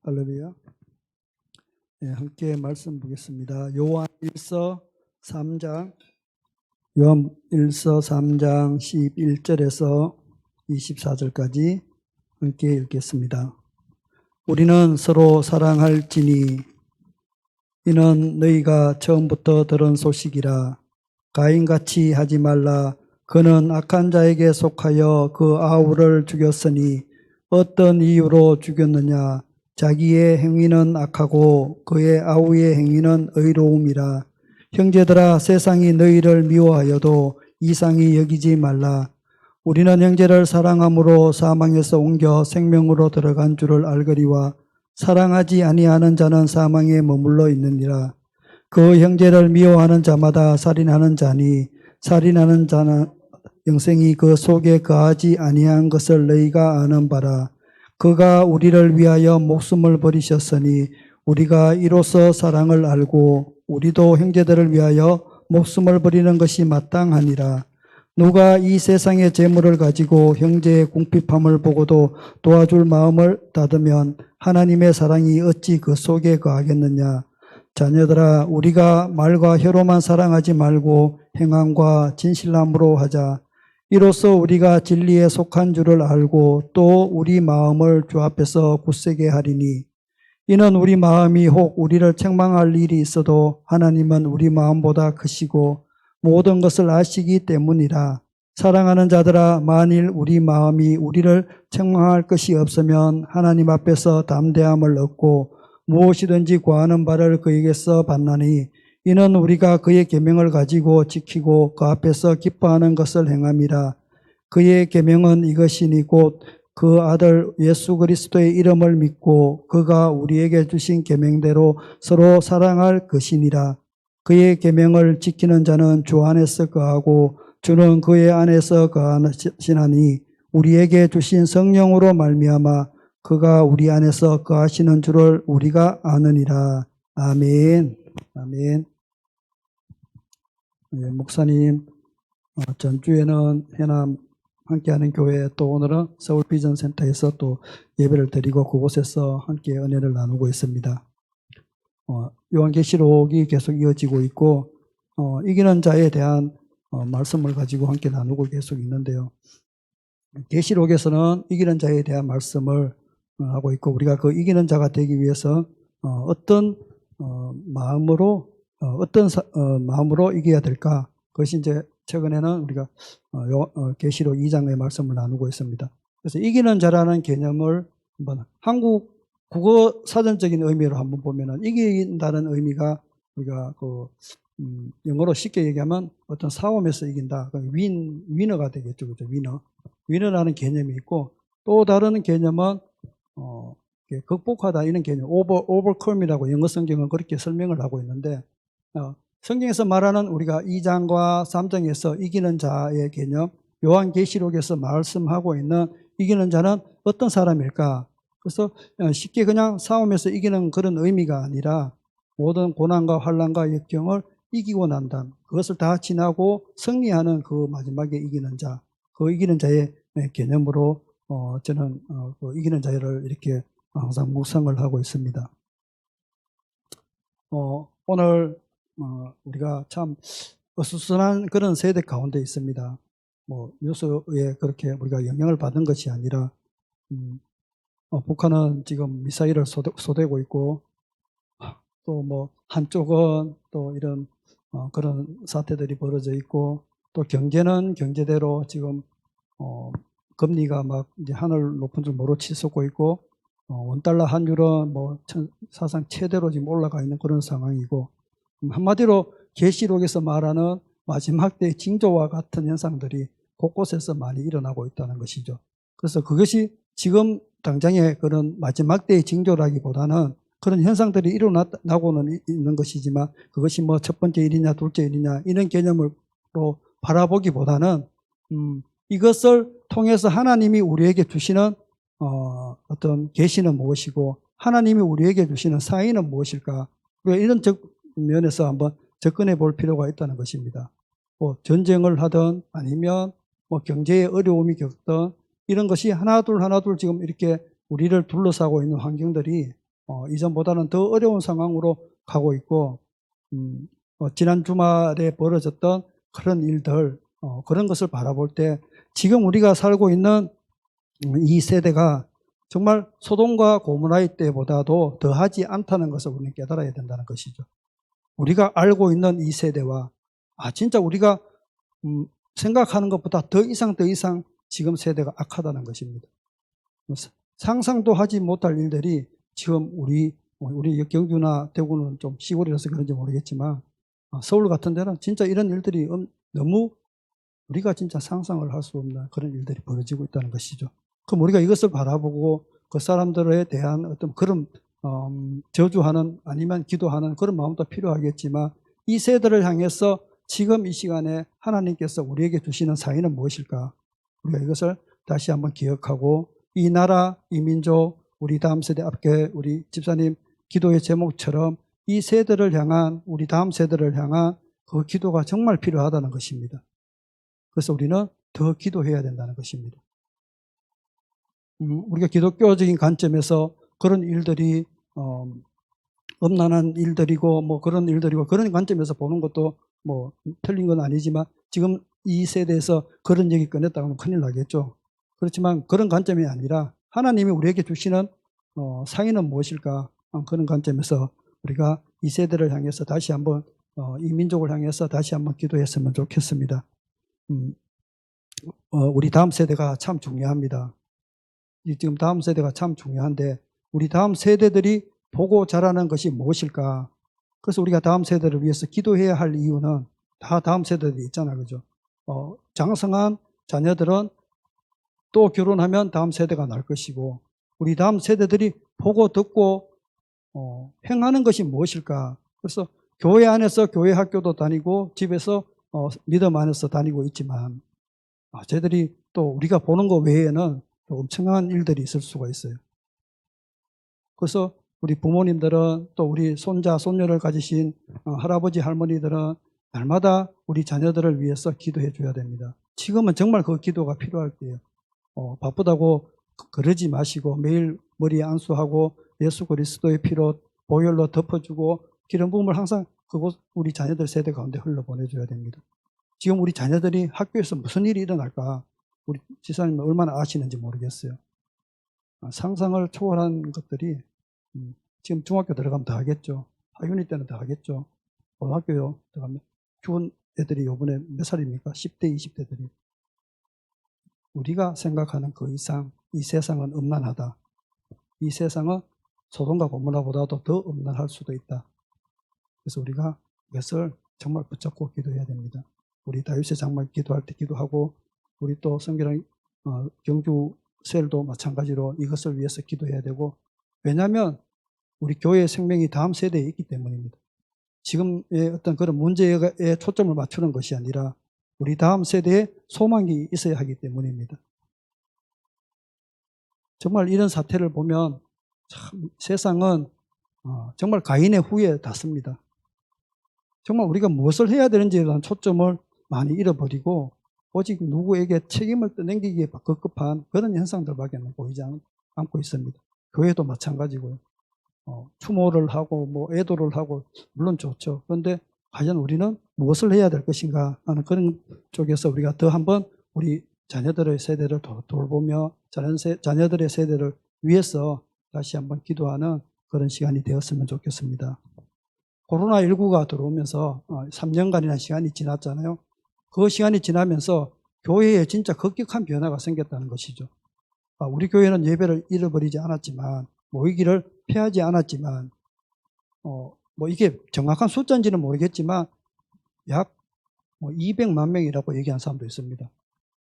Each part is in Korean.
할렐루야. 네, 함께 말씀 보겠습니다. 요한 1서 3장 11절에서 24절까지 함께 읽겠습니다. 우리는 서로 사랑할지니 이는 너희가 처음부터 들은 소식이라. 가인같이 하지 말라. 그는 악한 자에게 속하여 그 아우를 죽였으니 어떤 이유로 죽였느냐. 자기의 행위는 악하고 그의 아우의 행위는 의로움이라. 형제들아, 세상이 너희를 미워하여도 이상히 여기지 말라. 우리는 형제를 사랑함으로 사망에서 옮겨 생명으로 들어간 줄을 알거니와 사랑하지 아니하는 자는 사망에 머물러 있느니라. 그 형제를 미워하는 자마다 살인하는 자니 살인하는 자는 영생이 그 속에 거하지 아니한 것을 너희가 아는 바라. 그가 우리를 위하여 목숨을 버리셨으니 우리가 이로써 사랑을 알고 우리도 형제들을 위하여 목숨을 버리는 것이 마땅하니라. 누가 이 세상의 재물을 가지고 형제의 궁핍함을 보고도 도와줄 마음을 닫으면 하나님의 사랑이 어찌 그 속에 거하겠느냐. 자녀들아, 우리가 말과 혀로만 사랑하지 말고 행함과 진실함으로 하자. 이로써 우리가 진리에 속한 줄을 알고 또 우리 마음을 주 앞에서 굳세게 하리니 이는 우리 마음이 혹 우리를 책망할 일이 있어도 하나님은 우리 마음보다 크시고 모든 것을 아시기 때문이라. 사랑하는 자들아, 만일 우리 마음이 우리를 책망할 것이 없으면 하나님 앞에서 담대함을 얻고 무엇이든지 구하는 바를 그에게서 받나니 이는 우리가 그의 계명을 가지고 지키고 그 앞에서 기뻐하는 것을 행함이라. 그의 계명은 이것이니 곧 그 아들 예수 그리스도의 이름을 믿고 그가 우리에게 주신 계명대로 서로 사랑할 것이니라. 그의 계명을 지키는 자는 주 안에서 거하고 주는 그의 안에서 거하시나니 우리에게 주신 성령으로 말미암아 그가 우리 안에서 거하시는 줄을 우리가 아느니라. 아멘. 아멘. 네, 목사님, 전주에는 해남 함께하는 교회, 또 오늘은 서울 비전센터에서 또 예배를 드리고 그곳에서 함께 은혜를 나누고 있습니다. 요한계시록이 계속 이어지고 있고 이기는 자에 대한 말씀을 가지고 함께 나누고 계속 있는데요. 계시록에서는 이기는 자에 대한 말씀을 하고 있고 우리가 그 이기는 자가 되기 위해서 어떤 마음으로 이겨야 될까? 그것이 이제 최근에는 우리가 계시록 2장의 말씀을 나누고 있습니다. 그래서 이기는 자라는 개념을 한번 한국 국어 사전적인 의미로 한번 보면은 이긴다는 의미가 우리가 영어로 쉽게 얘기하면 어떤 싸움에서 이긴다. 위너가 되겠죠. 그죠? 위너라는 개념이 있고 또 다른 개념은 극복하다 이런 개념, overcome이라고 영어 성경은 그렇게 설명을 하고 있는데 성경에서 말하는 우리가 2장과 3장에서 이기는 자의 개념, 요한계시록에서 말씀하고 있는 이기는 자는 어떤 사람일까? 그래서 쉽게 그냥 싸움에서 이기는 그런 의미가 아니라 모든 고난과 환난과 역경을 이기고 난 다음 그것을 다 지나고 승리하는 그 마지막에 이기는 자, 그 이기는 자의 개념으로 저는 그 이기는 자를 이렇게 항상 묵상을 하고 있습니다. 오늘 우리가 참 어수선한 그런 세대 가운데 있습니다. 뉴스에 그렇게 우리가 영향을 받은 것이 아니라 북한은 지금 미사일을 쏘대고 있고 또 한쪽은 또 이런 그런 사태들이 벌어져 있고 또 경제는 경제대로 지금 금리가 막 이제 하늘 높은 줄 모르고 치솟고 있고 원달러 환율은 사상 최대로 지금 올라가 있는 그런 상황이고 한마디로 계시록에서 말하는 마지막 때의 징조와 같은 현상들이 곳곳에서 많이 일어나고 있다는 것이죠. 그래서 그것이 지금 당장의 그런 마지막 때의 징조라기보다는 그런 현상들이 일어나고는 있는 것이지만 그것이 첫 번째 일이냐 둘째 일이냐 이런 개념으로 바라보기보다는 이것을 통해서 하나님이 우리에게 주시는 어떤 계시는 무엇이고 하나님이 우리에게 주시는 사인은 무엇일까? 이런 면에서 한번 접근해 볼 필요가 있다는 것입니다. 전쟁을 하든 아니면 경제의 어려움이 겪든 이런 것이 하나둘 지금 이렇게 우리를 둘러싸고 있는 환경들이 이전보다는 더 어려운 상황으로 가고 있고, 지난 주말에 벌어졌던 그런 일들, 그런 것을 바라볼 때 지금 우리가 살고 있는 이 세대가 정말 소돔과 고모라의 때보다도 더하지 않다는 것을 우리는 깨달아야 된다는 것이죠. 우리가 알고 있는 이 세대와 진짜 우리가 생각하는 것보다 더 이상 지금 세대가 악하다는 것입니다. 상상도 하지 못할 일들이 지금 우리 경주나 대구는 좀 시골이라서 그런지 모르겠지만 서울 같은 데는 진짜 이런 일들이 너무 우리가 진짜 상상을 할 수 없는 그런 일들이 벌어지고 있다는 것이죠. 그럼 우리가 이것을 바라보고 그 사람들에 대한 어떤 그런 저주하는 아니면 기도하는 그런 마음도 필요하겠지만 이 세대를 향해서 지금 이 시간에 하나님께서 우리에게 주시는 사인은 무엇일까? 우리가 이것을 다시 한번 기억하고 이 나라, 이 민족, 우리 다음 세대 앞에 우리 집사님 기도의 제목처럼 이 세대를 향한 우리 다음 세대를 향한 그 기도가 정말 필요하다는 것입니다. 그래서 우리는 더 기도해야 된다는 것입니다. 우리가 기독교적인 관점에서 그런 일들이 엄난한 일들이고 뭐 그런 일들이고 그런 관점에서 보는 것도 뭐 틀린 건 아니지만 지금 이 세대에서 그런 얘기 꺼냈다고 하면 큰일 나겠죠. 그렇지만 그런 관점이 아니라 하나님이 우리에게 주시는 사인은 무엇일까? 그런 관점에서 우리가 이 세대를 향해서 다시 한번 이 민족을 향해서 다시 한번 기도했으면 좋겠습니다. 우리 다음 세대가 참 중요합니다. 지금 다음 세대가 참 중요한데 우리 다음 세대들이 보고 자라는 것이 무엇일까? 그래서 우리가 다음 세대를 위해서 기도해야 할 이유는 다 다음 세대들이 있잖아요. 그죠? 장성한 자녀들은 또 결혼하면 다음 세대가 날 것이고 우리 다음 세대들이 보고 듣고 행하는 것이 무엇일까? 그래서 교회 안에서 교회 학교도 다니고 집에서 믿음 안에서 다니고 있지만 쟤들이 또 우리가 보는 것 외에는 또 엄청난 일들이 있을 수가 있어요. 그래서 우리 부모님들은 또 우리 손자, 손녀를 가지신 할아버지, 할머니들은 날마다 우리 자녀들을 위해서 기도해 줘야 됩니다. 지금은 정말 그 기도가 필요할 때예요. 바쁘다고 그러지 마시고 매일 머리에 안수하고 예수 그리스도의 피로 보혈로 덮어주고 기름 부음을 항상 그곳 우리 자녀들 세대 가운데 흘러보내줘야 됩니다. 지금 우리 자녀들이 학교에서 무슨 일이 일어날까 우리 지사님은 얼마나 아시는지 모르겠어요. 상상을 초월한 것들이 지금 중학교 들어가면 다 하겠죠. 하윤이 때는 다 하겠죠. 고등학교 들어가면 좋은 애들이 요번에 몇 살입니까? 10대, 20대들이. 우리가 생각하는 그 이상 이 세상은 음란하다. 이 세상은 소돔과 고모라보다도 더 음란할 수도 있다. 그래서 우리가 이것을 정말 붙잡고 기도해야 됩니다. 우리 다윗의 장막 기도할 때 기도하고 우리 또 성결한 경주 셀도 마찬가지로 이것을 위해서 기도해야 되고 왜냐하면 우리 교회의 생명이 다음 세대에 있기 때문입니다. 지금의 어떤 그런 문제에 초점을 맞추는 것이 아니라 우리 다음 세대에 소망이 있어야 하기 때문입니다. 정말 이런 사태를 보면 참 세상은 정말 가인의 후에 닿습니다. 정말 우리가 무엇을 해야 되는지에 대한 초점을 많이 잃어버리고 오직 누구에게 책임을 떠넘기기에 급급한 그런 현상들밖에 보이지 않고 있습니다. 교회도 마찬가지고요. 추모를 하고 뭐 애도를 하고 물론 좋죠. 그런데 과연 우리는 무엇을 해야 될 것인가 하는 그런 쪽에서 우리가 더 한번 우리 자녀들의 세대를 돌보며 자녀들의 세대를 위해서 다시 한번 기도하는 그런 시간이 되었으면 좋겠습니다. 코로나19가 들어오면서 3년간이라는 시간이 지났잖아요. 그 시간이 지나면서 교회에 진짜 급격한 변화가 생겼다는 것이죠. 우리 교회는 예배를 잃어버리지 않았지만 모이기를 피하지 않았지만 뭐 이게 정확한 숫자인지는 모르겠지만 약 200만 명이라고 얘기한 사람도 있습니다.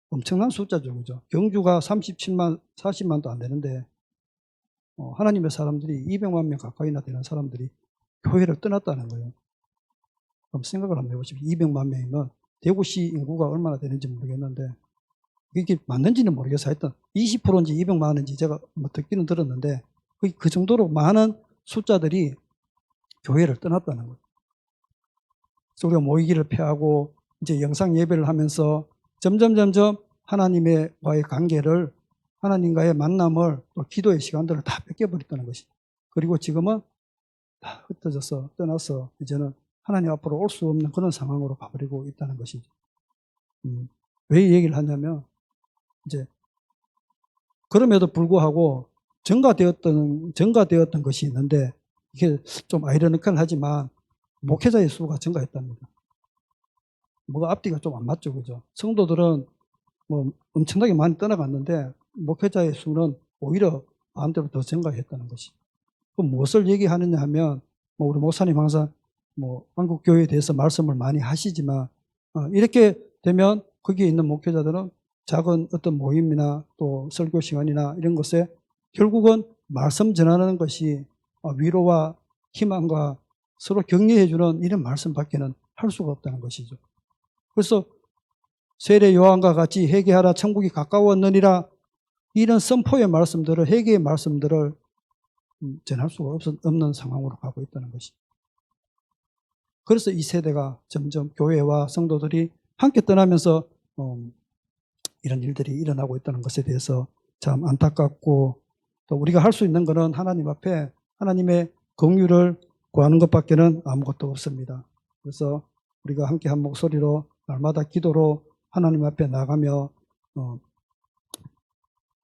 엄청난 숫자죠. 그죠? 경주가 37만, 40만도 안 되는데 하나님의 사람들이 200만 명 가까이나 되는 사람들이 교회를 떠났다는 거예요. 그럼 생각을 한번 해보십시오. 200만 명이면 대구시 인구가 얼마나 되는지 모르겠는데 이게 맞는지는 모르겠어요. 하여튼 20%인지 200만인지 제가 뭐 듣기는 들었는데 그 정도로 많은 숫자들이 교회를 떠났다는 거예요. 그래서 우리가 모이기를 피하고 이제 영상 예배를 하면서 점점 하나님과의 관계를 하나님과의 만남을 또 기도의 시간들을 다 뺏겨버렸다는 것이죠. 그리고 지금은 다 흩어져서 떠나서 이제는 하나님 앞으로 올 수 없는 그런 상황으로 가버리고 있다는 것이죠. 왜 이 얘기를 하냐면 이제 그럼에도 불구하고 증가되었던 것이 있는데 이게 좀 아이러니컬하지만 목회자의 수가 증가했답니다. 뭐가 앞뒤가 좀 안 맞죠, 그죠? 성도들은 뭐 엄청나게 많이 떠나갔는데 목회자의 수는 오히려 반대로 더 증가했다는 것이. 그럼 무엇을 얘기하느냐 하면 뭐 우리 목사님 항상 뭐 한국 교회에 대해서 말씀을 많이 하시지만 이렇게 되면 거기에 있는 목회자들은 작은 어떤 모임이나 또 설교 시간이나 이런 것에 결국은 말씀 전하는 것이 위로와 희망과 서로 격려해주는 이런 말씀밖에는 할 수가 없다는 것이죠. 그래서 세례 요한과 같이 회개하라 천국이 가까웠느니라 이런 선포의 말씀들을 회개의 말씀들을 전할 수가 없는 상황으로 가고 있다는 것이죠. 그래서 이 세대가 점점 교회와 성도들이 함께 떠나면서 이런 일들이 일어나고 있다는 것에 대해서 참 안타깝고 또 우리가 할 수 있는 것은 하나님 앞에 하나님의 긍휼을 구하는 것밖에는 아무것도 없습니다. 그래서 우리가 함께 한 목소리로 날마다 기도로 하나님 앞에 나가며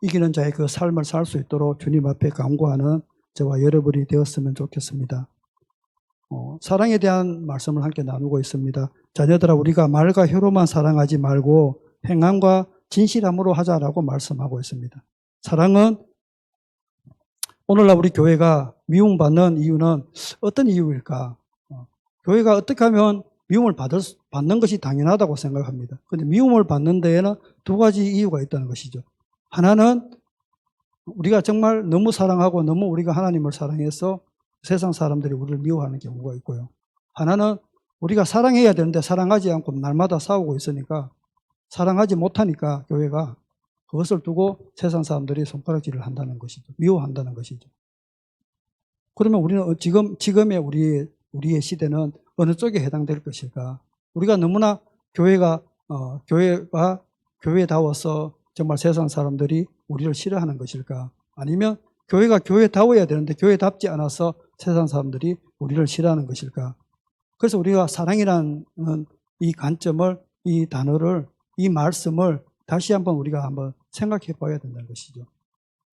이기는 자의 그 삶을 살 수 있도록 주님 앞에 간구하는 저와 여러분이 되었으면 좋겠습니다. 사랑에 대한 말씀을 함께 나누고 있습니다. 자녀들아 우리가 말과 혀로만 사랑하지 말고 행함과 진실함으로 하자라고 말씀하고 있습니다. 사랑은 오늘날 우리 교회가 미움받는 이유는 어떤 이유일까? 교회가 어떻게 하면 미움을 받는 것이 당연하다고 생각합니다. 그런데 미움을 받는 데에는 두 가지 이유가 있다는 것이죠. 하나는 우리가 정말 너무 사랑하고 너무 우리가 하나님을 사랑해서 세상 사람들이 우리를 미워하는 경우가 있고요. 하나는 우리가 사랑해야 되는데 사랑하지 않고 날마다 싸우고 있으니까 사랑하지 못하니까 교회가 그것을 두고 세상 사람들이 손가락질을 한다는 것이죠. 미워한다는 것이죠. 그러면 우리는 지금의 우리의 시대는 어느 쪽에 해당될 것일까? 우리가 너무나 교회가 교회다워서 정말 세상 사람들이 우리를 싫어하는 것일까? 아니면 교회가 교회다워야 되는데 교회답지 않아서 세상 사람들이 우리를 싫어하는 것일까? 그래서 우리가 사랑이라는 이 관점을, 이 단어를, 이 말씀을 다시 우리가 한번 생각해 봐야 된다는 것이죠.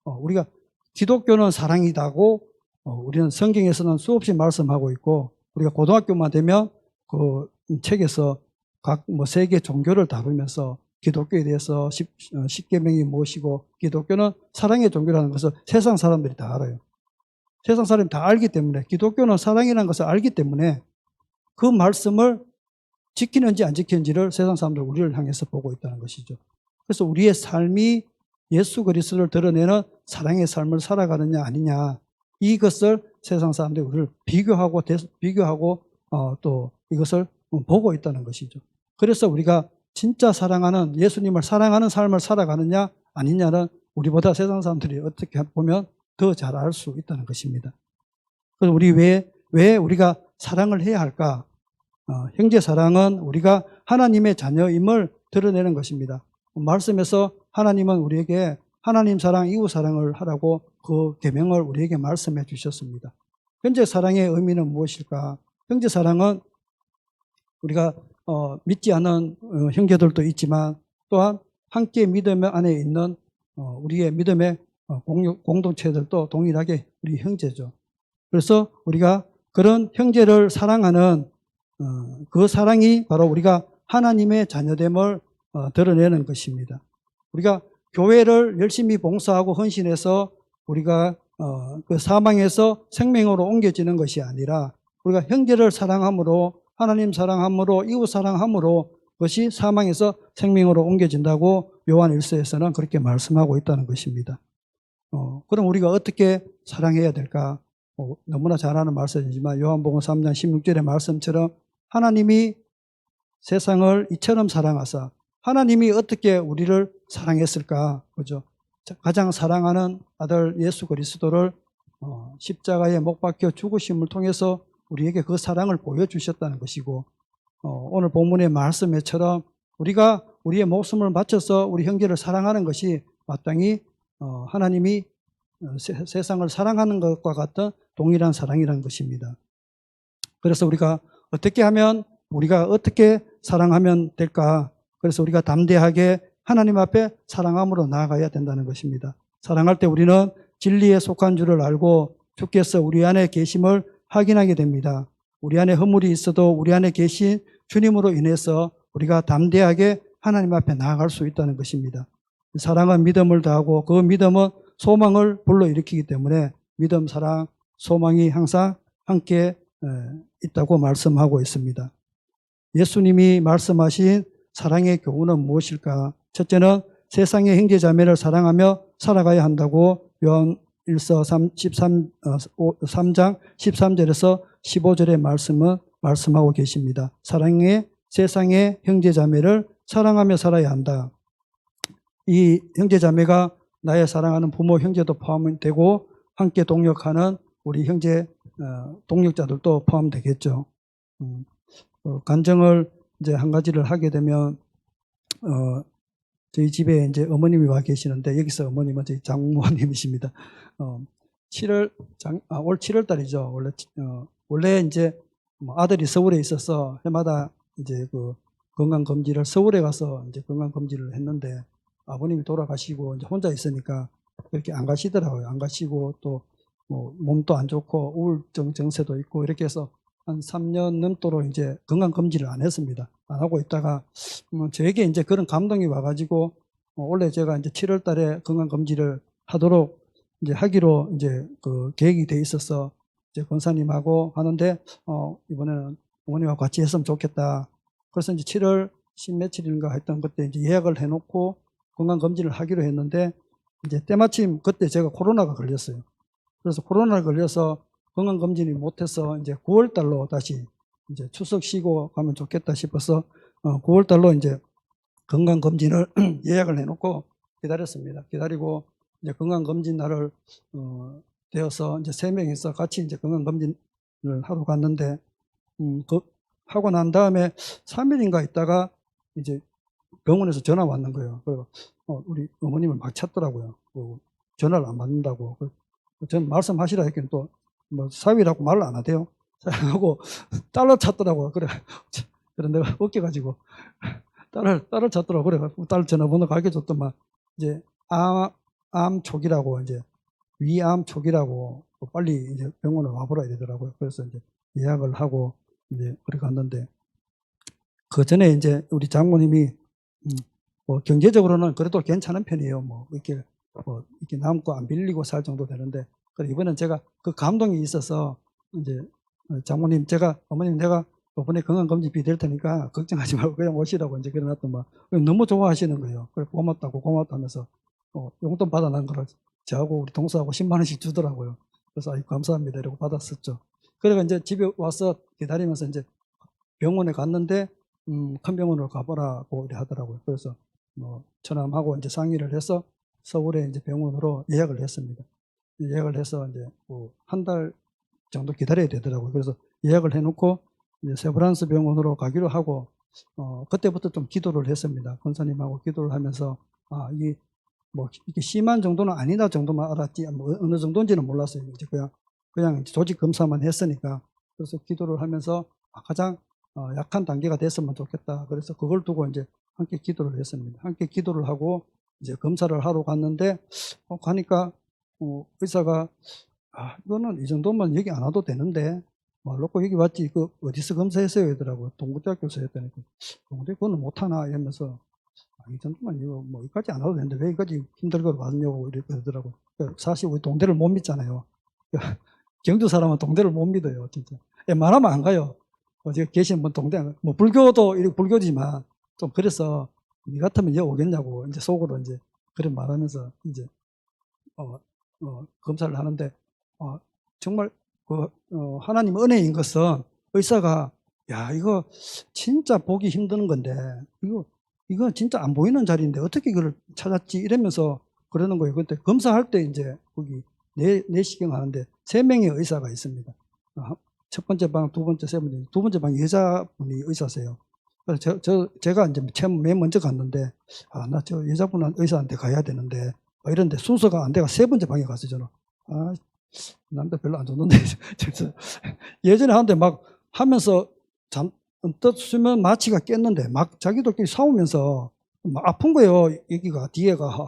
우리가 기독교는 사랑이다고 우리는 성경에서는 수없이 말씀하고 있고 우리가 고등학교만 되면 그 책에서 각 세계 종교를 다루면서 기독교에 대해서 10계명이 무엇이고 기독교는 사랑의 종교라는 것을 세상 사람들이 다 알아요. 세상 사람이 다 알기 때문에 기독교는 사랑이라는 것을 알기 때문에 그 말씀을 지키는지 안 지키는지를 세상 사람들 우리를 향해서 보고 있다는 것이죠. 그래서 우리의 삶이 예수 그리스도를 드러내는 사랑의 삶을 살아가느냐 아니냐 이것을 세상 사람들이 우리를 비교하고 또 이것을 보고 있다는 것이죠. 그래서 우리가 진짜 사랑하는 예수님을 사랑하는 삶을 살아가느냐 아니냐는 우리보다 세상 사람들이 어떻게 보면 더 잘 알 수 있다는 것입니다. 그래서 우리 왜 우리가 사랑을 해야 할까? 형제 사랑은 우리가 하나님의 자녀임을 드러내는 것입니다. 말씀에서 하나님은 우리에게 하나님 사랑, 이웃 사랑을 하라고 그 계명을 우리에게 말씀해 주셨습니다. 형제 사랑의 의미는 무엇일까? 형제 사랑은 우리가 믿지 않는 형제들도 있지만 또한 함께 믿음 안에 있는 우리의 믿음의 공동체들도 동일하게 우리 형제죠. 그래서 우리가 그런 형제를 사랑하는 그 사랑이 바로 우리가 하나님의 자녀됨을 드러내는 것입니다. 우리가 교회를 열심히 봉사하고 헌신해서 우리가 그 사망에서 생명으로 옮겨지는 것이 아니라 우리가 형제를 사랑함으로 하나님 사랑함으로 이웃 사랑함으로 그것이 사망에서 생명으로 옮겨진다고 요한 1서에서는 그렇게 말씀하고 있다는 것입니다. 그럼 우리가 어떻게 사랑해야 될까? 너무나 잘 아는 말씀이지만 요한복음 3장 16절의 말씀처럼 하나님이 세상을 이처럼 사랑하사 하나님이 어떻게 우리를 사랑했을까? 그죠? 가장 사랑하는 아들 예수 그리스도를 십자가에 못 박혀 죽으심을 통해서 우리에게 그 사랑을 보여주셨다는 것이고 오늘 본문의 말씀에처럼 우리가 우리의 목숨을 바쳐서 우리 형제를 사랑하는 것이 마땅히 하나님이 세상을 사랑하는 것과 같은 동일한 사랑이라는 것입니다. 그래서 우리가 어떻게 사랑하면 될까? 그래서 우리가 담대하게 하나님 앞에 사랑함으로 나아가야 된다는 것입니다. 사랑할 때 우리는 진리에 속한 줄을 알고 주께서 우리 안에 계심을 확인하게 됩니다. 우리 안에 허물이 있어도 우리 안에 계신 주님으로 인해서 우리가 담대하게 하나님 앞에 나아갈 수 있다는 것입니다. 사랑은 믿음을 더하고 그 믿음은 소망을 불러일으키기 때문에 믿음, 사랑, 소망이 항상 함께 있다고 말씀하고 있습니다. 예수님이 말씀하신 사랑의 교훈은 무엇일까? 첫째는 세상의 형제자매를 사랑하며 살아가야 한다고 요한 1서 3장 13절에서 15절의 말씀하고 계십니다. 세상의 형제자매를 사랑하며 살아야 한다. 이 형제자매가 나의 사랑하는 부모, 형제도 포함되고 함께 동역하는 우리 형제 동역자들도 포함되겠죠. 간증을 이제 한 가지를 하게 되면 저희 집에 이제 어머님이 와 계시는데 여기서 어머님은 저희 장모님이십니다. 올 7월 달이죠. 원래 이제 아들이 서울에 있어서 해마다 이제 그 건강 검진을 서울에 가서 이제 건강 검진을 했는데 아버님이 돌아가시고 이제 혼자 있으니까 그렇게 안 가시더라고요. 안 가시고 또 뭐 몸도 안 좋고 우울증 증세도 있고 이렇게 해서 한 3년 넘도록 이제 건강 검진을 안 했습니다. 안 하고 있다가 저에게 이제 그런 감동이 와가지고 원래 제가 이제 7월 달에 건강 검진을 하도록 이제 하기로 이제 그 계획이 돼 있어서 이제 권사님하고 하는데 이번에는 어머님하고 같이 했으면 좋겠다. 그래서 이제 7월 10며칠인가 했던 그때 이제 예약을 해놓고 건강 검진을 하기로 했는데 이제 때마침 그때 제가 코로나가 걸렸어요. 그래서 코로나가 걸려서 건강 검진이 못해서 이제 9월 달로 다시 이제 추석 쉬고 가면 좋겠다 싶어서 9월 달로 이제 건강 검진을 예약을 해놓고 기다렸습니다. 기다리고 이제 건강 검진 날을 되어서 이제 3명이서 같이 이제 건강 검진을 하러 갔는데 하고 난 다음에 3일인가 있다가 이제 병원에서 전화 왔는 거예요. 그래서 우리 어머님을 막 찾더라고요. 전화를 안 받는다고. 전 말씀하시라 했더니 또 뭐 사위라고 말을 안 하대요. 하고 딸을 찾더라고요. 그래 내가 웃겨가지고 딸을 찾더라고. 그래 딸 전화번호 가르쳐줬더만 이제 암 초기라고 이제 위암 초기라고 빨리 이제 병원에 와보라 되더라고요. 그래서 이제 예약을 하고 이제 그래 갔는데 그 전에 이제 우리 장모님이 뭐 경제적으로는 그래도 괜찮은 편이에요. 뭐 이렇게 남고 안 빌리고 살 정도 되는데 그래 이번엔 제가 그 감동이 있어서 이제 장모님 어머님 내가 이번에 건강검진비 될 테니까 걱정하지 말고 그냥 오시라고 이제 그래놨더만 너무 좋아하시는 거예요. 그래 고맙다고 하면서 용돈 받아난 거를 저하고 우리 동서하고 10만 원씩 주더라고요. 그래서 감사합니다 이러고 받았었죠. 그래가 이제 집에 와서 기다리면서 이제 병원에 갔는데 큰 병원으로 가보라고 이래 하더라고요. 그래서 처남하고 이제 상의를 해서 서울에 이제 병원으로 예약을 했습니다. 예약을 해서 이제 한 달 정도 기다려야 되더라고요. 그래서 예약을 해놓고 이제 세브란스 병원으로 가기로 하고 그때부터 좀 기도를 했습니다. 권사님하고 기도를 하면서 이게 뭐 이렇게 심한 정도는 아니다 정도만 알았지 뭐 어느 정도인지는 몰랐어요. 이제 그냥 조직 검사만 했으니까 그래서 기도를 하면서 가장 약한 단계가 됐으면 좋겠다. 그래서 그걸 두고 이제 함께 기도를 했습니다. 함께 기도를 하고 이제 검사를 하러 갔는데 가니까 의사가 이거는 이 정도면 여기 안 와도 되는데 말 놓고 여기 왔지 어디서 검사했어요 이러더라고요. 동국대학교에서 했더니 동국대학교 그거는 못하나 이러면서 이 정도면 이거 뭐 여기까지 안 와도 되는데 왜 여기까지 힘들게 왔냐고 이렇게 그러더라고요. 사실 우리 동대를 못 믿잖아요. 경주 사람은 동대를 못 믿어요. 진짜 웬만하면 안 가요. 제가 계신 분 동대 뭐 불교도 이렇게 불교지만 좀 그래서 니 같으면 여기 오겠냐고 이제 속으로 이제 그런 말하면서 이제 검사를 하는데 정말 하나님 은혜인 것은 의사가 이거 진짜 보기 힘든 건데 이거 진짜 안 보이는 자리인데 어떻게 이걸 찾았지 이러면서 그러는 거예요. 그때 검사할 때 이제 거기 내시경 하는데 3명의 의사가 있습니다. 첫 번째 방, 두 번째, 세 번째, 두 번째 방 여자분이 의사세요. 그래서 제가 이제 맨 먼저 갔는데 나 저 여자분 의사한테 가야 되는데 이런데 순서가 안 돼가 세 번째 방에 갔어요. 저는 아, 남자 별로 안 좋는데. 예전에 하는데 막 하면서 언뜻 수면 마취가 깼는데 막 자기들끼리 싸우면서 막 아픈 거예요. 여기가, 뒤에가.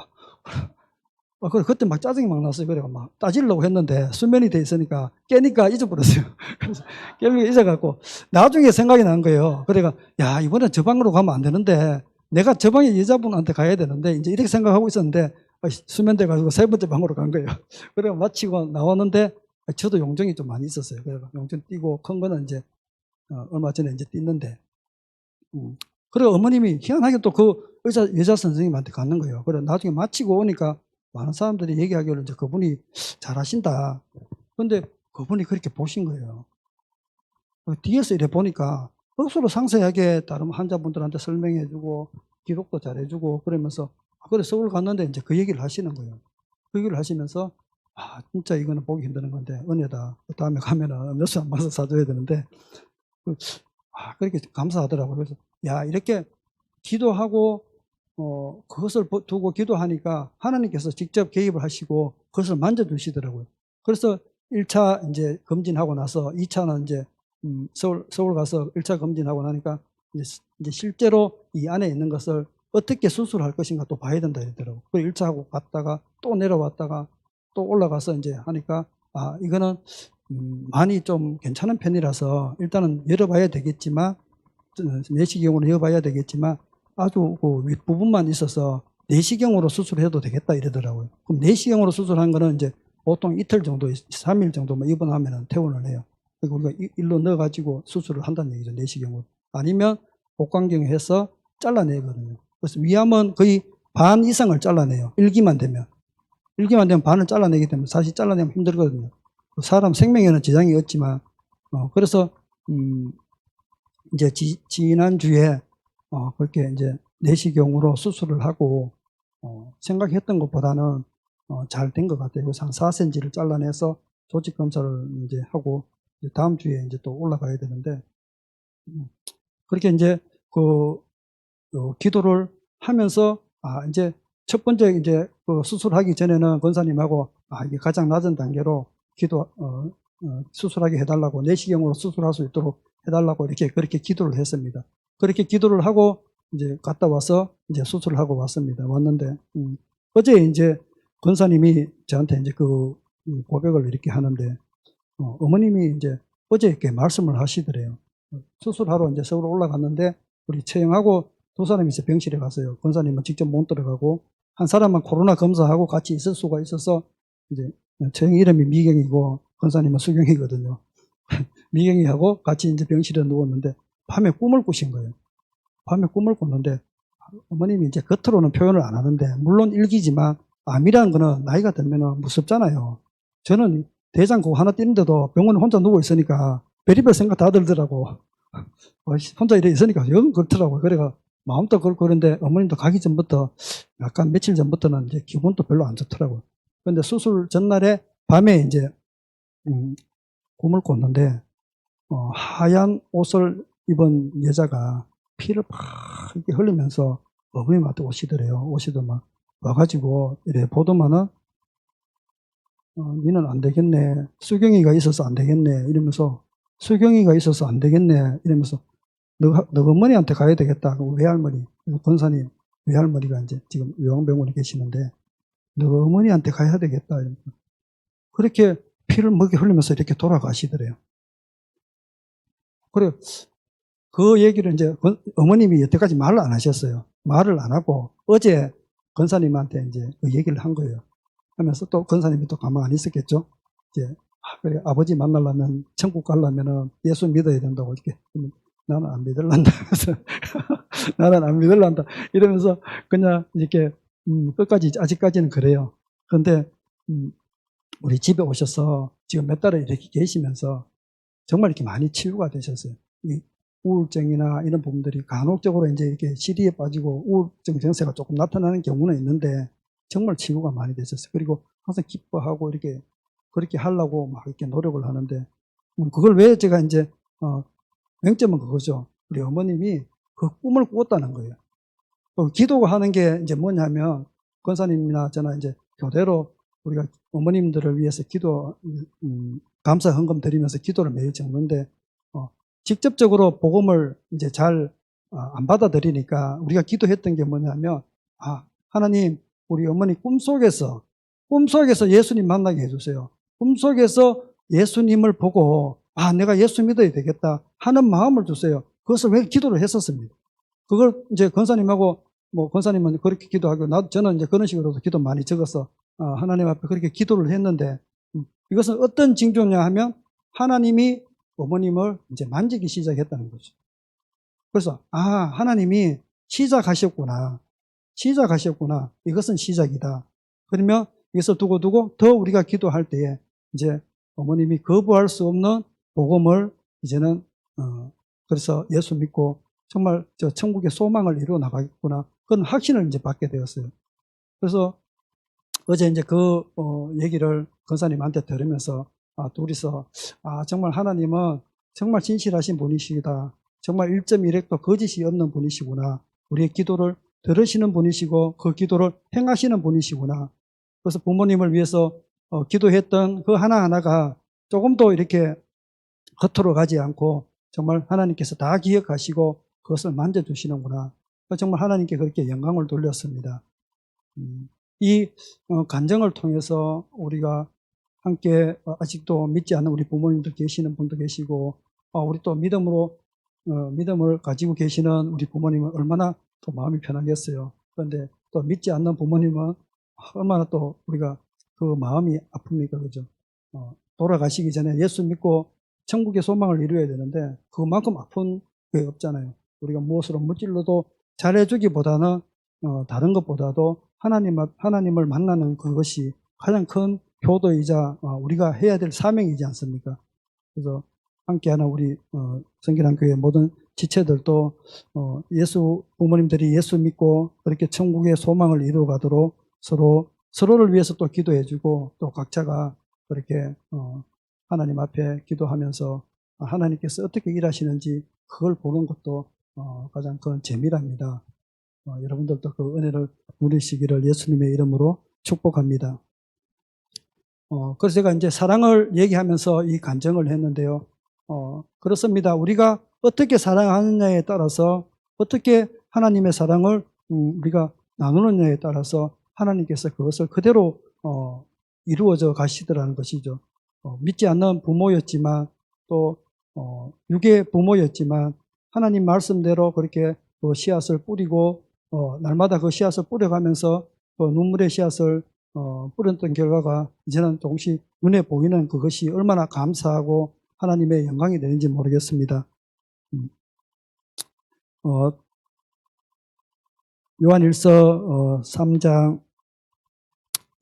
그때 막 짜증이 막 났어요. 그래가 막 따지려고 했는데 수면이 돼 있으니까 깨니까 잊어버렸어요. 그래서 깨니까 잊어갖고 나중에 생각이 난 거예요. 그래가 야, 이번엔 저 방으로 가면 안 되는데 내가 저 방에 여자분한테 가야 되는데 이제 이렇게 생각하고 있었는데 수면돼 가지고 세 번째 방으로 간 거예요. 그래가 마치고 나왔는데 저도 용종이 좀 많이 있었어요. 그래가 용종 띄고 큰 거는 이제 얼마 전에 이제 띄는데 그래 어머님이 희한하게 또 그 여자 선생님한테 갔는 거예요. 그래 나중에 마치고 오니까 많은 사람들이 얘기하기를 이제 그분이 잘하신다. 근데 그분이 그렇게 보신 거예요. 뒤에서 이래 보니까 억수로 상세하게 다른 환자분들한테 설명해주고 기록도 잘해주고 그러면서 그래 서울 갔는데 이제 그 얘기를 하시는 거예요. 그 얘기를 하시면서 아 진짜 이거는 보기 힘드는 건데 은혜다. 다음에 가면은 음료수 한 마서 사줘야 되는데 그렇게 감사하더라고요. 그래서 야 이렇게 기도하고 그것을 두고 기도하니까 하나님께서 직접 개입을 하시고 그것을 만져주시더라고요. 그래서 1차 이제 검진하고 나서 2차는 이제 서울 가서 1차 검진하고 나니까 이제 실제로 이 안에 있는 것을 어떻게 수술할 것인가 또 봐야 된다 이러더라고요. 그 1차하고 갔다가 또 내려왔다가 또 올라가서 이제 하니까 이거는 많이 좀 괜찮은 편이라서 일단은 열어봐야 되겠지만 내시경으로 열어봐야 되겠지만 아주 그 윗부분만 있어서 내시경으로 수술해도 되겠다 이러더라고요. 그럼 내시경으로 수술한 거는 이제 보통 이틀 정도, 3일 정도만 입원하면 퇴원을 해요. 그리고 우리가 일로 넣어가지고 수술을 한다는 얘기죠. 내시경으로. 아니면 복강경해서 잘라내거든요. 그래서 위암은 거의 반 이상을 잘라내요. 일기만 되면 반을 잘라내기 때문에 사실 잘라내면 힘들거든요. 사람 생명에는 지장이 없지만, 그래서, 이제 지난주에, 그렇게 이제 내시경으로 수술을 하고, 생각했던 것보다는, 잘 된 것 같아요. 그래서 한 4cm를 잘라내서 조직 검사를 이제 하고, 이제 다음 주에 이제 또 올라가야 되는데, 그렇게 이제 기도를 하면서, 이제 첫 번째 이제 수술하기 전에는 권사님하고, 이게 가장 낮은 단계로 수술하게 해달라고, 내시경으로 수술할 수 있도록 해달라고 그렇게 기도를 했습니다. 그렇게 기도를 하고 이제 갔다 와서 이제 수술을 하고 왔는데, 어제 이제 권사님이 저한테 이제 고백을 이렇게 하는데, 어머님이 이제 어제 이렇게 말씀을 하시더래요. 수술하러 이제 서울 올라갔는데, 우리 채영하고 두 사람이 이제 병실에 갔어요. 권사님은 직접 못 들어가고, 한 사람은 코로나 검사하고 같이 있을 수가 있어서, 이제 채영 이름이 미경이고, 권사님은 수경이거든요. 미경이하고 같이 이제 병실에 누웠는데, 밤에 꿈을 꾸신 거예요. 밤에 꿈을 꿨는데, 어머님이 이제 겉으로는 표현을 안 하는데, 물론 일기지만, 암이라는 거는 나이가 들면 무섭잖아요. 저는 대장 그거 하나 뛰는데도 병원에 혼자 누워 있으니까, 별의별 생각 다 들더라고. 혼자 이래 있으니까 영 그렇더라고요. 그래가 마음도 그렇고 그런데 어머님도 가기 전부터 약간 며칠 전부터는 이제 기분도 별로 안 좋더라고요. 그런데 수술 전날에 밤에 이제 꿈을 꿨는데 하얀 옷을 입은 여자가 피를 팍 이렇게 흘리면서 어머님한테 오시더래요. 오시더만 와가지고 이래 보더만은 니는 안 되겠네. 수경이가 있어서 안 되겠네. 이러면서 수경이가 있어서 안 되겠네. 이러면서 너 어머니한테 가야 되겠다. 외할머니, 권사님, 외할머니가 이제 지금 요양병원에 계시는데, 너 어머니한테 가야 되겠다. 그렇게 피를 먹여 흘리면서 이렇게 돌아가시더래요. 그래, 그 얘기를 이제 어머님이 여태까지 말을 안 하셨어요. 말을 안 하고 어제 권사님한테 이제 그 얘기를 한 거예요. 하면서 또 권사님이 또 가만 안 있었겠죠. 이제, 그래, 아버지 만나려면, 천국 가려면은 예수 믿어야 된다고 이렇게. 나는 안 믿을란다. 나는 안 믿을란다. 이러면서 그냥 이렇게, 끝까지, 아직까지는 그래요. 그런데, 우리 집에 오셔서 지금 몇 달을 이렇게 계시면서 정말 이렇게 많이 치유가 되셨어요. 이 우울증이나 이런 부분들이 간혹적으로 이제 이렇게 시리에 빠지고 우울증 증세가 조금 나타나는 경우는 있는데 정말 치유가 많이 되셨어요. 그리고 항상 기뻐하고 이렇게 그렇게 하려고 막 이렇게 노력을 하는데 그걸 왜 제가 이제 맹점은 그거죠. 우리 어머님이 그 꿈을 꾸었다는 거예요. 기도가 하는 게 이제 뭐냐면 권사님이나 저나 이제 교대로 우리가 어머님들을 위해서 감사 헌금 드리면서 기도를 매일 적는데, 직접적으로 복음을 이제 잘 안 받아들이니까 우리가 기도했던 게 뭐냐면, 하나님, 우리 어머니 꿈속에서 예수님 만나게 해주세요. 꿈속에서 예수님을 보고, 내가 예수 믿어야 되겠다 하는 마음을 주세요. 그것을 왜 기도를 했었습니다. 그걸 이제 권사님하고, 권사님은 그렇게 기도하고, 저는 이제 그런 식으로도 기도 많이 적어서, 하나님 앞에 그렇게 기도를 했는데, 이것은 어떤 징조냐 하면, 하나님이 어머님을 이제 만지기 시작했다는 거죠. 그래서, 하나님이 시작하셨구나. 이것은 시작이다. 그러면 이것을 두고 더 우리가 기도할 때에 이제 어머님이 거부할 수 없는 복음을 이제는, 그래서 예수 믿고 정말 저 천국의 소망을 이루어 나가겠구나. 그런 확신을 이제 받게 되었어요. 그래서 어제 이제 그 얘기를 권사님한테 들으면서 둘이서 정말 하나님은 정말 진실하신 분이시다. 정말 1.1핵도 거짓이 없는 분이시구나. 우리의 기도를 들으시는 분이시고 그 기도를 행하시는 분이시구나. 그래서 부모님을 위해서 기도했던 그 하나하나가 조금도 이렇게 겉으로 가지 않고 정말 하나님께서 다 기억하시고 그것을 만져주시는구나. 정말 하나님께 그렇게 영광을 돌렸습니다. 이 간증을 통해서 우리가 함께 아직도 믿지 않는 우리 부모님도 계시는 분도 계시고, 우리 또 믿음을 가지고 계시는 우리 부모님은 얼마나 또 마음이 편하겠어요. 그런데 또 믿지 않는 부모님은 얼마나 또 우리가 그 마음이 아픕니까, 그죠? 돌아가시기 전에 예수 믿고 천국의 소망을 이루어야 되는데 그만큼 아픈 게 없잖아요. 우리가 무엇으로 무찔러도 잘해주기보다는 다른 것보다도 하나님을 만나는 그것이 가장 큰 효도이자 우리가 해야 될 사명이지 않습니까? 그래서 함께하는 우리 성결한교회 모든 지체들도 예수 부모님들이 예수 믿고 그렇게 천국의 소망을 이루어가도록 서로를 위해서 또 기도해주고 또 각자가 그렇게 하나님 앞에 기도하면서 하나님께서 어떻게 일하시는지 그걸 보는 것도 가장 큰 재미랍니다. 여러분들도 그 은혜를 누리시기를 예수님의 이름으로 축복합니다. 그래서 제가 이제 사랑을 얘기하면서 이 간증을 했는데요. 그렇습니다. 우리가 어떻게 사랑하느냐에 따라서 어떻게 하나님의 사랑을 우리가 나누느냐에 따라서 하나님께서 그것을 그대로 이루어져 가시더라는 것이죠. 믿지 않는 부모였지만 또 육의 부모였지만 하나님 말씀대로 그렇게 그 씨앗을 뿌리고 날마다 그 씨앗을 뿌려가면서 그 눈물의 씨앗을 뿌렸던 결과가 이제는 조금씩 눈에 보이는 그것이 얼마나 감사하고 하나님의 영광이 되는지 모르겠습니다. 요한일서 3장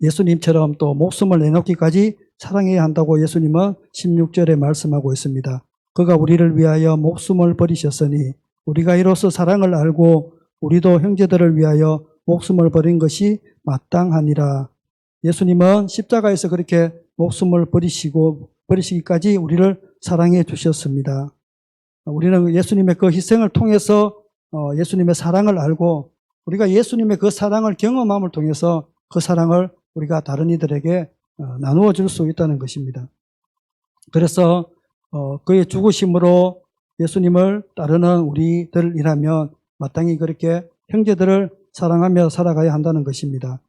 예수님처럼 또 목숨을 내놓기까지 사랑해야 한다고 예수님은 16절에 말씀하고 있습니다. 그가 우리를 위하여 목숨을 버리셨으니 우리가 이로써 사랑을 알고 우리도 형제들을 위하여 목숨을 버린 것이 마땅하니라. 예수님은 십자가에서 그렇게 목숨을 버리시기까지 우리를 사랑해 주셨습니다. 우리는 예수님의 그 희생을 통해서 예수님의 사랑을 알고 우리가 예수님의 그 사랑을 경험함을 통해서 그 사랑을 우리가 다른 이들에게 나누어 줄 수 있다는 것입니다. 그래서 그의 죽으심으로 예수님을 따르는 우리들이라면 마땅히 그렇게 형제들을 사랑하며 살아가야 한다는 것입니다.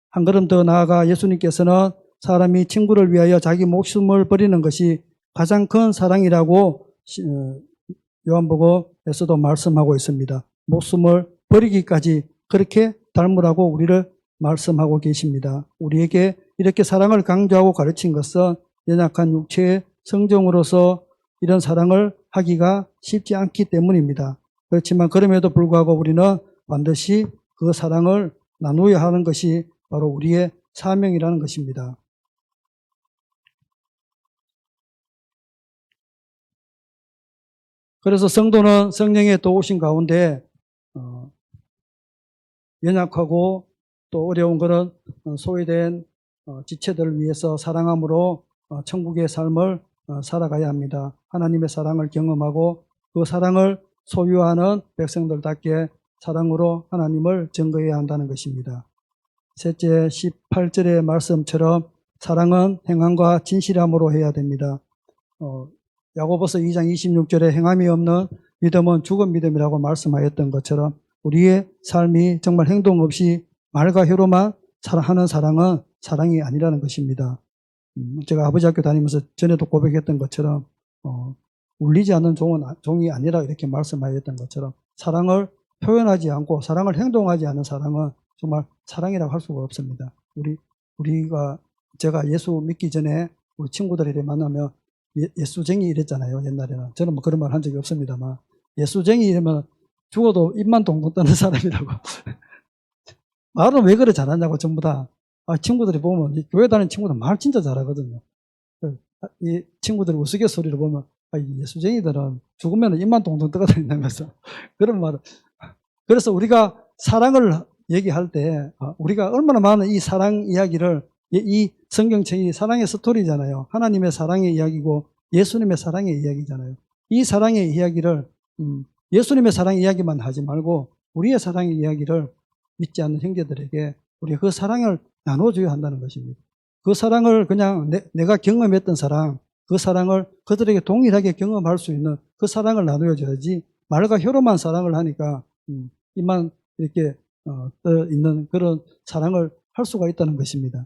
한 걸음 더 나아가 예수님께서는 사람이 친구를 위하여 자기 목숨을 버리는 것이 가장 큰 사랑이라고 요한복음에서도 말씀하고 있습니다. 목숨을 버리기까지 그렇게 닮으라고 우리를 말씀하고 계십니다. 우리에게 이렇게 사랑을 강조하고 가르친 것은 연약한 육체의 성정으로서 이런 사랑을 하기가 쉽지 않기 때문입니다. 그렇지만 그럼에도 불구하고 우리는 반드시 그 사랑을 나누어야 하는 것이 바로 우리의 사명이라는 것입니다. 그래서 성도는 성령의 도우심 가운데 연약하고 또 어려운 그런 소외된 지체들을 위해서 사랑함으로 천국의 삶을 살아가야 합니다. 하나님의 사랑을 경험하고 그 사랑을 소유하는 백성들답게 사랑으로 하나님을 증거해야 한다는 것입니다. 셋째 18절의 말씀처럼 사랑은 행함과 진실함으로 해야 됩니다. 야고보서 2장 26절에 행함이 없는 믿음은 죽은 믿음이라고 말씀하였던 것처럼 우리의 삶이 정말 행동 없이 말과 혀로만 하는 사랑은 사랑이 아니라는 것입니다. 제가 아버지 학교 다니면서 전에도 고백했던 것처럼 울리지 않는 종이 아니라 이렇게 말씀하였던 것처럼 사랑을 표현하지 않고 사랑을 행동하지 않는 사랑은 정말 사랑이라고 할 수가 없습니다. 제가 예수 믿기 전에 우리 친구들이 만나면 예수쟁이 이랬잖아요. 옛날에는. 저는 뭐 그런 말 한 적이 없습니다만 예수쟁이 이러면 죽어도 입만 동동 떠는 사람이라고. 말은 왜 그래 잘하냐고 전부 다. 친구들이 보면 교회 다니는 친구들 말 진짜 잘하거든요. 이 친구들이 우스갯소리를 보면 이 예수쟁이들은 죽으면 입만 동동 떠다닌다면서 그런 말을. 그래서 우리가 사랑을 얘기할 때 우리가 얼마나 많은 이 사랑 이야기를 이 성경책이 사랑의 스토리잖아요. 하나님의 사랑의 이야기고 예수님의 사랑의 이야기잖아요. 이 사랑의 이야기를 예수님의 사랑의 이야기만 하지 말고 우리의 사랑의 이야기를 믿지 않는 형제들에게 우리가 그 사랑을 나눠줘야 한다는 것입니다. 그 사랑을 그냥 내가 경험했던 사랑, 그 사랑을 그들에게 동일하게 경험할 수 있는 그 사랑을 나눠줘야지 말과 혀로만 사랑을 하니까 입만 이렇게 떠 있는 그런 사랑을 할 수가 있다는 것입니다.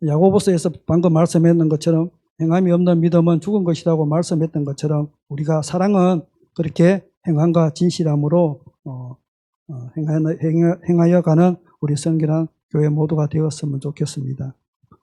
야고보서에서 방금 말씀했던 것처럼 행함이 없는 믿음은 죽은 것이라고 말씀했던 것처럼 우리가 사랑은 그렇게 행함과 진실함으로 행하여 가는 우리 성결한 교회 모두가 되었으면 좋겠습니다.